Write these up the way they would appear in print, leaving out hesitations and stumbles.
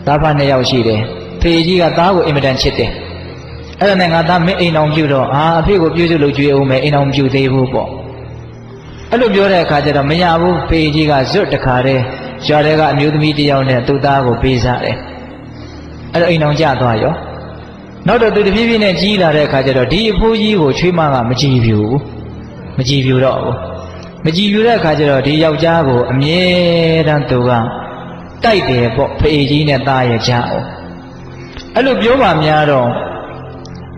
သားဖနဲ့ရောက်ရှိတယ်ဖေကြီးကသားကိုအင်မတန်ချစ်တယ်အဲ့ဒါနဲ့ငါသားမင်းအိမ်အောင်ပြုတော့အဖေကိုပြုစုလို့ကြွေးအောင်မယ်အိမ်အောင်ပြုသေးဘူးပေါ့အဲ့လိုပြောတဲ့အခါကျတော့မရဘူးဖေကြီးကဇွတ်တခါတည်းရွာထဲကအမျိုးသမီးတစ်ယောက်နဲ့သူ့သားကိုပေးစားတယ်အဲ့တော့အိမ်အောင်ကြသွားရောနောက်တော့သူတဖြည်းဖြည်းနဲ့ကြီးလာတဲ့အခါကျတော့ဒီအဖိုးကြီးကိုချွေးမကမကြည်ပြူမကြည်ပြူတော့ဘူးမကြည်ပြူတဲ့အခါကျတော့ဒီယောက်ျားကိုအမြဲတမ်းသူကတိုက်တယ်ပေါ့ဖေကြီးနဲ့သားရဲ့ကြားအောင်အဲ့လိုပြောပါများတော့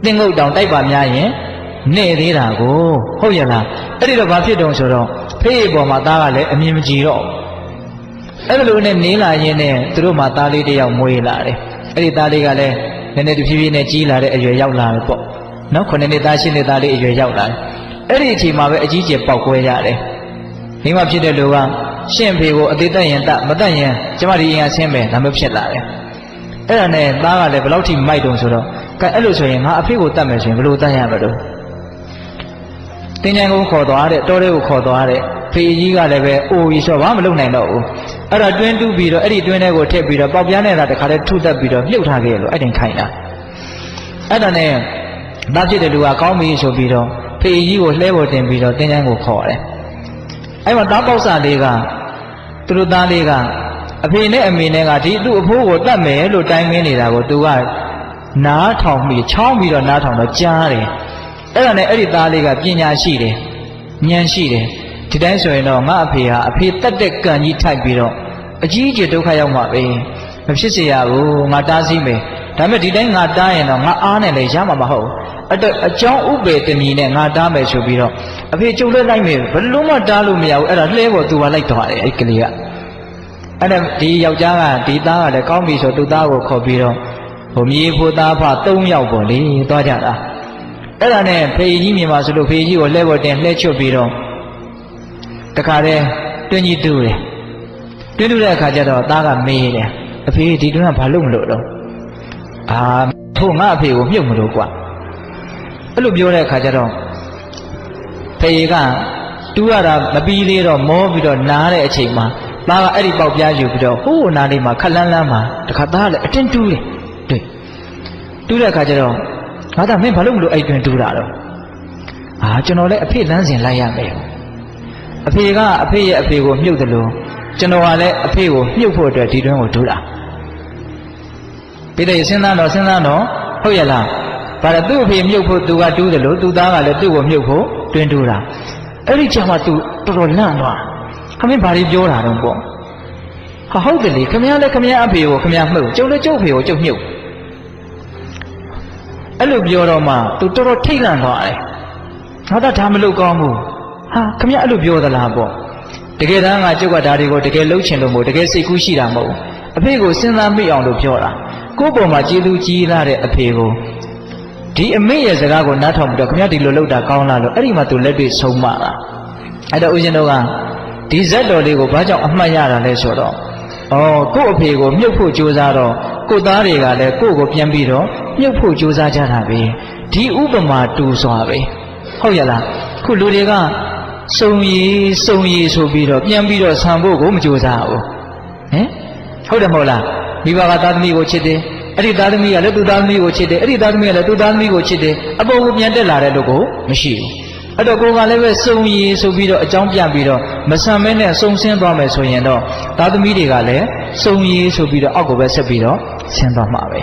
တင်းငုတ်တောင်တိုက်ပါများရင်နေသေးတာကိုဟုတ်ရဲ့လားအဲ့ဒီတော့ဘာဖြစ်တုံးဆိုတော့ဖေးပေါ်မှာသားကလည်းအမြင်မကြည်တော့အဲ့လိုနဲ့နေလာရင်းနဲ့သူတို့မှသားလေးတစ်ယောက်မွေးလာတယ်အဲ့ဒီသားလေးကလည်းနည်းနည်းတဖြည်းဖြည်းနဲ့ကြီးလာတဲ့အရွယ်ရောက်လာတယ်ပေါ့နော်9နှစ်သား10နှစ်သားလေးအရွယ်ရောက်လာတယ်အဲ့ဒီအချိန်မှာပဲအကြီးကျယ်ပေါက်ကွဲရတယ်မိမဖြစ်တဲ့လူကရှင့်ဖေကိုအသေးသက်ရင်တတ်မတတ်ရင်ကျမဒီအိမ်ကဆင်းမယ်ဒါမျိုးဖြစ်လာတယ်အဲ့ဒါနဲ့သားကလည်းဘယ်လောက်ထိမိုက်တုံဆိုတော့ကဲအဲ့လိုဆိုရင်ငါအဖေကိုတတ်မယ်ဆိုရင်ဘယ်လိုတတ်ရမလို့တင်းကြံကိုခေါ်သွားတဲ့တောထဲကိုခေါ်သွားတဲ့ဖေကြီးကလည်းပဲအိုကြီးဆိုဘာမှမလုပ်နိုင်တော့ဘူးအဲ့ဒါတွင်းတူးပြီးတော့အဲ့ဒီတွင်းထဲကိုထည့်ပြီးတော့ပေါက်ပြားနေတာတခါတည်းထုတက်ပြီးတော့မြုပ်ထားခဲ့လို့အဲ့တိုင်ခိုင်းတာအဲ့ဒါနဲ့သားဖြစ်တဲ့လူကကောင်းပြီဆိုပြီးတော့ဖေကြီးကိုလှဲပေါ်တင်ပြီးတော့တင်းကြံကိုခေါ်တယ်အဲ့မှာသားပေါက်စာလေးကသူတို့သားလေးကအဖေနဲ့အမေနဲ့ကဒီသူ့အဖိုးကိုတတ်မယ်လို့တိုင်းမင်းနေတာကိုသူကနားထောင်ပြီးချောင်းပြီးတော့နားထောင်တော့ကြားတယ်အဲ့ဒါနဲ့အဲ့ဒီသားလေးကပညာရှိတယ်ဉာဏ်ရှိတယ်ဒီတိုင်းဆိုရင်တော့ငါအဖေဟာအဖေတတ်တဲ့ကံကြီးထိုက်ပြီးတော့အကြီးအကျယ်ဒုက္ခရောက်မှာပဲမဖြစ်စေရဘူးငါတားဆီးမယ်ဒါပေမဲ့ဒီတိုင်းငါတားရင်တော့ငါအားနဲ့လည်းရမှာမဟုတ်အကြောင်းဥပေတမီနဲ့ငါတားမယ်ဆိုပြီးတော့အဖေကျုပ်လည်းလိုက်မယ်ဘယ်လို့မှတားလို့မရဘူးအဲ့ဒါလှဲပေါ်သူကလိုက်သွားတယ်အဲ့ကလေးကအဲ့ဒါဒီယောက်ျားကဒီသားကလည်းကောင်းပြီဆိုသူ့သားကိုခေါ်ပြီးတော့မြေဖို့သားဖ3ယောက်ပေါ့လေသွားကြတာအဲ့ဒါနဲ့ဖေကြီးမြင်ပါဆိုလို့ဖေကြီးကိုလှဲပေါ်တင်လှဲချွတ်ပြီးတော့တခါတည်းတွင်းကြီးတူးတယ်တွင်းတူးတဲ့အခါကျတော့သားကမေးတယ်အဖေဒီတွင်းကဘာလို့မလို့တော့ထို့ငါအဖေကိုမြုပ်မလို့ကွာအဲ့လိုပြောတဲ့အခါကျတော့ဖေကတူးရတာမပြီးသေးတော့မောပြီးတော့နားတဲ့အချိန်မှာသားကအဲ့ဒီပေါက်ပြားယူပြီးတော့ဟိုးနားလေးမှာခက်လန်းလန်းမှာတခါသားကလည်းအတင်းတူးတယ်တွေ့တူးတဲ့အခါကျတော့ငါသားမင်းဘာလို့မလို့အဲ့တွင်တူးတာတော့ကျွန်တော်လည်းအဖေလမ်းစဉ်လိုက်ရမယ်အဖေကအဖေရဲ့အဖေကိုမြုပ်တယ်လို့ကျွန်တော်ကလည်းအဖေကိုမြုပ်ဖို့အတွက်ဒီတွင်ကိုတူးတာပြီးတဲ့စဉ်းစားတော့ဟုတ်ရဲ့လားဘာလဲသူ့အဖေမြုပ်ဖို့သူကတူးတယ်လို့သူ့သားကလည်းသူ့ကိုမြုပ်ဖို့တွင်တူးတာအဲ့ဒီကြောင့်မှသူတော်တော်လန့်သွားခမင်းဘာတွေပြောတာတော့ပေါ့ဟုတ်တယ်လေခမင်းလည်းခမင်းအဖေကိုခမင်းမှုတ်ကျုပ်လည်းကျုပ်ဖေကိုကျုပ်မြုပ်အဲ့လိုပြောတော့မှသူတော်တော်ထိတ်လန့်သွားတယ်ငါသားဒါမလုပ်ကောင်းဘူးခမင်းအဲ့လိုပြောသလားပေါ့တကယ်တမ်းကကျုပ်ကဒါတွေကိုတကယ်လှုပ်ချင်လို့မို့တကယ်စိတ်ကူးရှိတာမဟုတ်အဖေကိုစဉ်းစားမိအောင်လို့ပြောတာကိုယ့်ပေါ်မှာကျေးဇူးကြီးလာတဲ့အဖေကိုဒီအမေရဲ့စကားကိုနားထောင်ပြီးတော့ခမင်းဒီလိုလုပ်တာကောင်းလားလို့အဲ့ဒီမှာသူလက်တွေ့ဆုံးမတာအဲ့တော့ဦးဇင်းတို့ကဒီဇက်တော်လေးကိုဘာကြောင့်အမှတ်ရတာလဲဆိုတော့ကိုယ့်အဖေကိုမြုပ်ဖို့ကြိုးစားတော့ကိုယ့်သားတွေကလည်းကိုယ့်ကိုပြန်ပြီးတော့မြုပ်ဖို့ကြိုးစားကြတာပဲဒီဥပမာတူစွာပဲဟုတ်ရဲ့လားခုလူတွေကစုံရည်ဆိုပြီးတော့ပြန်ပြီးတော့ဆံဖို့ကိုမကြိုးစားဘူးဟုတ်တယ်မဟုတ်လားမိဘကသားသမီးကိုချစ်တယ်အဲ့ဒီသားသမီးကလည်းသူ့သားသမီးကိုချစ်တယ်အဲ့ဒီသားသမီးကလည်းသူ့သားသမီးကိုချစ်တယ်အပေါ်ကိုပြန်တက်လာတဲ့လူကိုမရှိဘူးအဲ့တော့ကိုယ်ကလည်းပဲစုံရည်ဆိုပြီးတော့အကြောင်းပြပြီးတော့မဆံမဲနဲ့စုံဆင်းသွားမယ်ဆိုရင်တော့သားသမီးတွေကလည်းစုံရည်ဆိုပြီးတော့အောက်ကိုပဲဆက်ပြီးတော့ဆင်းသွားမှာပဲ